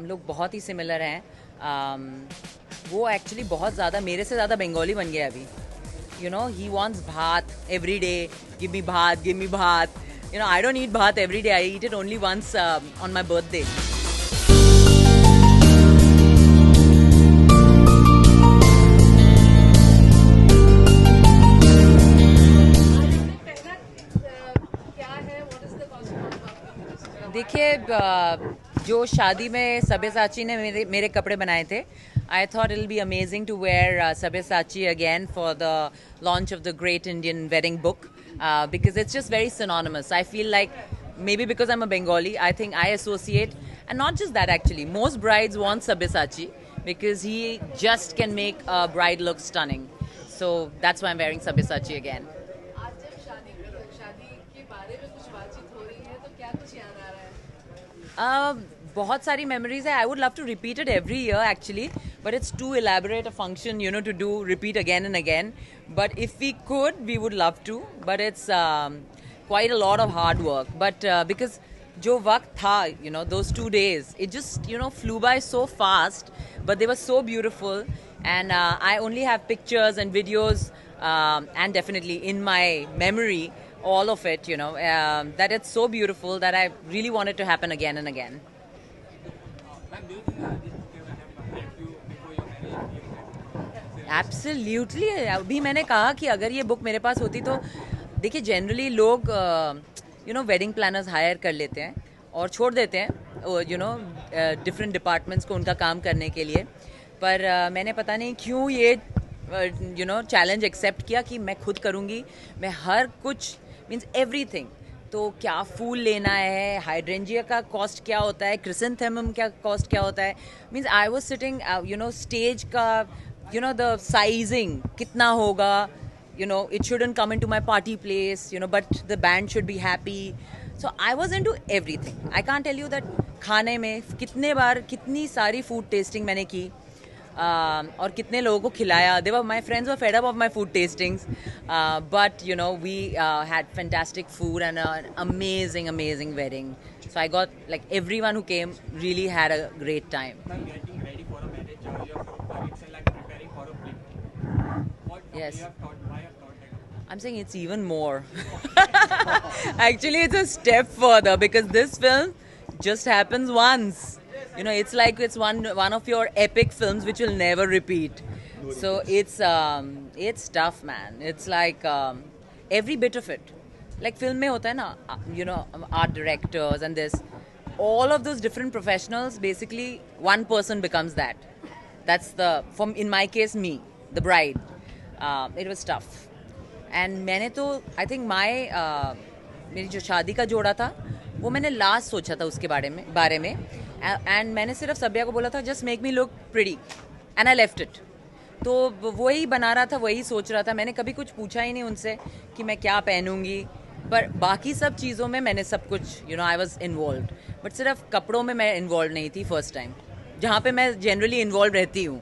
हम लोग बहुत ही सिमिलर हैं. वो एक्चुअली बहुत ज़्यादा मेरे से ज़्यादा बंगाली बन गया अभी. He wants bhat every day. Give me bhat, give me bhat. I don't eat bhat every day. I eat it only once on my birthday. देखिए जो शादी में सब्यसाची ने मेरे कपड़े बनाए थे, I thought it'll be amazing to wear Sabyasachi again for the launch of the Great Indian Wedding Book because it's just very synonymous. I feel like maybe because I'm a Bengali, I think I associate, and not just that actually, most brides want Sabyasachi because he just can make a bride look stunning. So that's why I'm wearing Sabyasachi again. बहुत सारी memories है. I would love to repeat it every year actually, but it's too elaborate a function, to do repeat again and again. But if we could, we would love to. But it's quite a lot of hard work. But because जो वक्त था, those 2 days, it just flew by so fast. But they were so beautiful, and I only have pictures and videos, and definitely in my memory, all of it. That it's so beautiful that I really want it to happen again and again. Absolutely. अभी मैंने कहा कि अगर ये book मेरे पास होती तो देखिए जनरली लोग वेडिंग प्लानर्स हायर कर लेते हैं और छोड़ देते हैं डिफरेंट डिपार्टमेंट्स को उनका काम करने के लिए. पर मैंने पता नहीं क्यों ये चैलेंज एक्सेप्ट किया कि मैं खुद करूँगी. मैं हर कुछ मीन्स एवरीथिंग. तो क्या फूल लेना है, हाइड्रेंजिया का कॉस्ट क्या होता है, क्रिसेंथेमम का कॉस्ट क्या होता है. Means I was sitting stage का the sizing kitna hoga, it shouldn't come into my party place, but the band should be happy. So I was into everything. I can't tell you that खाने में कितने बार कितनी सारी food tasting मैंने की और कितने लोगों को खिलाया. My friends were fed up of my food tastings, but we had fantastic food and an amazing wedding. So I got like everyone who came really had a great time. Getting ready for a marriage, it's like preparing for a wedding. What Yes. you have thought, why you have thought that? I'm saying it's even more. Actually, it's a step further because this film just happens once. It's like it's one of your epic films which will never repeat. So it's tough, man. It's like every bit of it. Like film में होता है ना, art directors and this, all of those different professionals, basically one person becomes that. That's in my case, me, the bride. It was tough. And मैंने तो I think मेरी जो शादी का जोड़ा था वो मैंने लास्ट सोचा था उसके बारे में एंड मैंने सिर्फ सब्या को बोला था just make me look pretty and I left it. तो वही बना रहा था, वही सोच रहा था. मैंने कभी कुछ पूछा ही नहीं उनसे कि मैं क्या पहनूंगी, पर बाकी सब चीज़ों में मैंने सब कुछ आई वॉज इन्वॉल्व. बट सिर्फ कपड़ों में मैं इन्वॉल्व नहीं थी फर्स्ट टाइम, जहाँ पे मैं जनरली इन्वॉल्व रहती हूँ.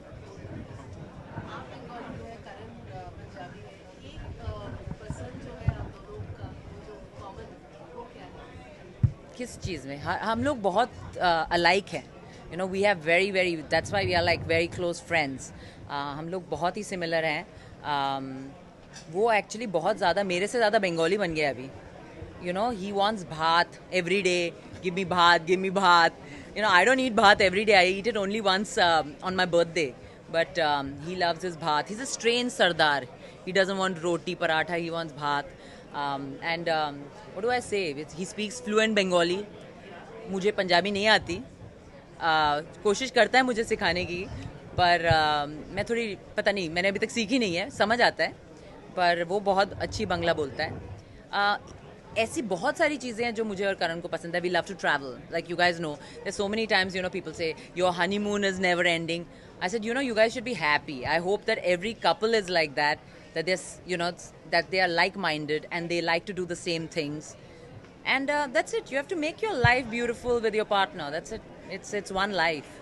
किस चीज़ में हम लोग बहुत अलाइक हैं. We have very that's why we are like very close friends. हम लोग बहुत ही सिमिलर हैं. वो एक्चुअली बहुत ज़्यादा मेरे से ज़्यादा बंगाली बन गया अभी. He wants bhat every day. Give me bhat, give me bhat. I don't eat bhat every day. I eat it only once on my birthday. But he loves his bhat. He's a strange Sardar. He doesn't want roti, paratha. He wants bhat. And what do I say? He speaks fluent Bengali. मुझे पंजाबी नहीं आती. कोशिश करता है मुझे सिखाने की, पर मैं थोड़ी पता नहीं, मैंने अभी तक सीखी नहीं है. समझ आता है, पर वो बहुत अच्छी बंगला बोलता है. ऐसी बहुत सारी चीज़ें हैं जो मुझे और करण को पसंद है. We love to travel. Like you guys know, there so many times people say your honeymoon is never ending. I said, you guys should be happy. I hope that every couple is like that that they are like-minded and they like to do the same things. And that's it. You have to make your life beautiful with your partner. That's it. It's one life.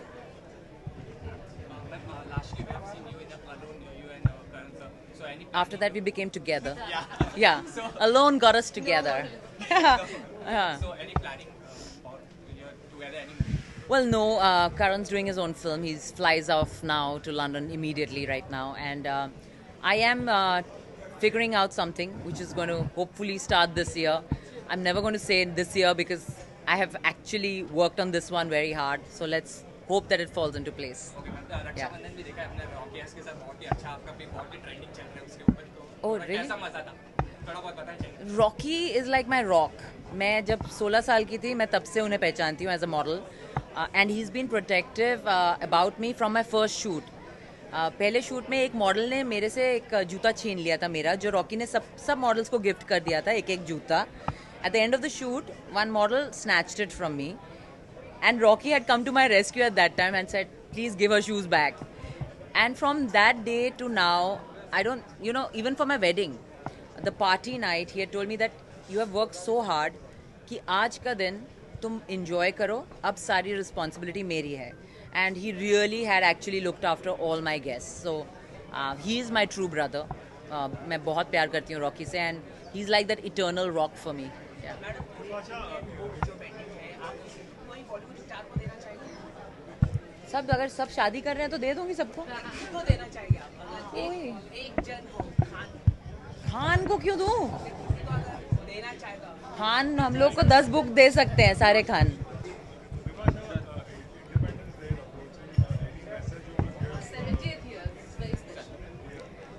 Lastly, we have seen you in Alone, you and Karan sir. So any After that, we became together. Yeah. Yeah. So- Alone got us together. So any planning for you're together? Any Well, no, Karan's doing his own film. He flies off now to London immediately right now. And I am figuring out something which is going to hopefully start this year. I'm never going to say this year because I have actually worked on this one very hard. So let's hope that it falls into place. Okay ma'am Rakshabandhan भी देखा है हमने Rocky के साथ बहुत ही अच्छा आपका भी बहुत ही ट्रेंडिंग चल रहा है उसके ऊपर तो Oh, थोड़ा really? कैसा मजा था थोड़ा बहुत बताना चाहिए Rocky is like my rock. मैं जब 16 साल की थी मैं तब से उन्हें पहचानती हूँ as a model and he is been protective about me from my first shoot. पहले शूट में एक मॉडल ने मेरे से एक जूता छीन लिया था मेरा, जो रॉकी ने सब मॉडल्स को गिफ्ट कर दिया था एक एक जूता. At the end of the shoot one model snatched it from me and Rocky had come to my rescue at that time and said, please give her shoes back. And from that day to now, I don't, even for my wedding, the party night, he had told me that you have worked so hard कि आज का दिन तुम enjoy करो, अब सारी responsibility मेरी है. And he really had actually looked after all my guests. So he is my true brother. मैं बहुत प्यार करती हूँ रॉकी से and he's like that eternal rock for me. Yeah. सब अगर सब शादी कर रहे हैं तो दे दूंगी सबको. किसको देना चाहिए आप एक जन को खान को क्यों दूं? किसी को अगर देना चाहे तो खान हम लोग को 10 बुक दे सकते हैं सारे Khan. 70th year is very special.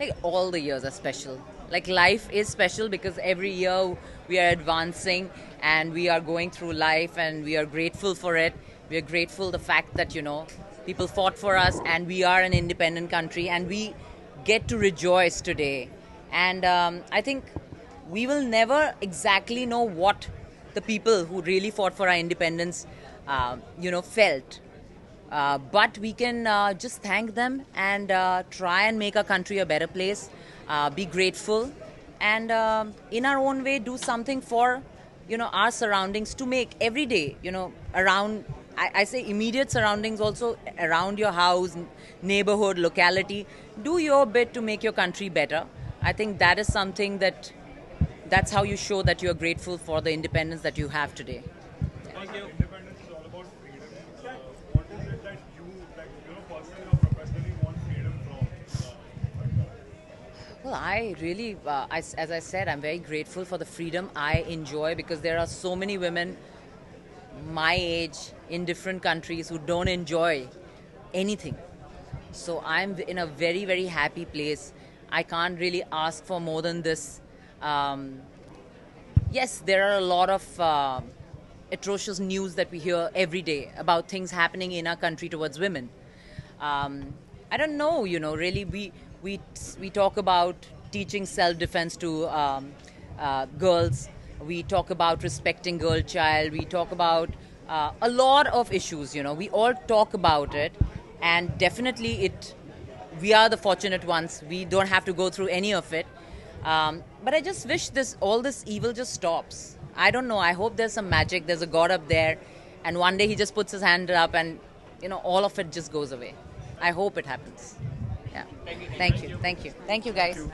Like all the years are special. Like life is special because every year we are advancing and we are going through life and we are grateful for it. We are grateful the fact that people fought for us and we are an independent country and we get to rejoice today. And I think we will never exactly know what the people who really fought for our independence, felt. But we can just thank them and try and make our country a better place, be grateful, and in our own way do something for, our surroundings to make every day, around, I say immediate surroundings, also around your house, neighborhood, locality, do your bit to make your country better. I think that is something that's how you show that you are grateful for the independence that you have today. Thank you Independence is all about freedom. What is it that you, personally or professionally want freedom from? Well, I really, as I said, I'm very grateful for the freedom I enjoy because there are so many women my age in different countries who don't enjoy anything. So I'm in a very, very happy place. I can't really ask for more than this. Yes, there are a lot of atrocious news that we hear every day about things happening in our country towards women. I don't know, really we talk about teaching self-defense to girls. We talk about respecting girl child. We talk about a lot of issues, we all talk about it. And definitely we are the fortunate ones. We don't have to go through any of it. But I just wish all this evil just stops. I don't know. I hope there's some magic. There's a God up there. And one day he just puts his hand up and, all of it just goes away. I hope it happens. Yeah. Thank you. Thank you, guys.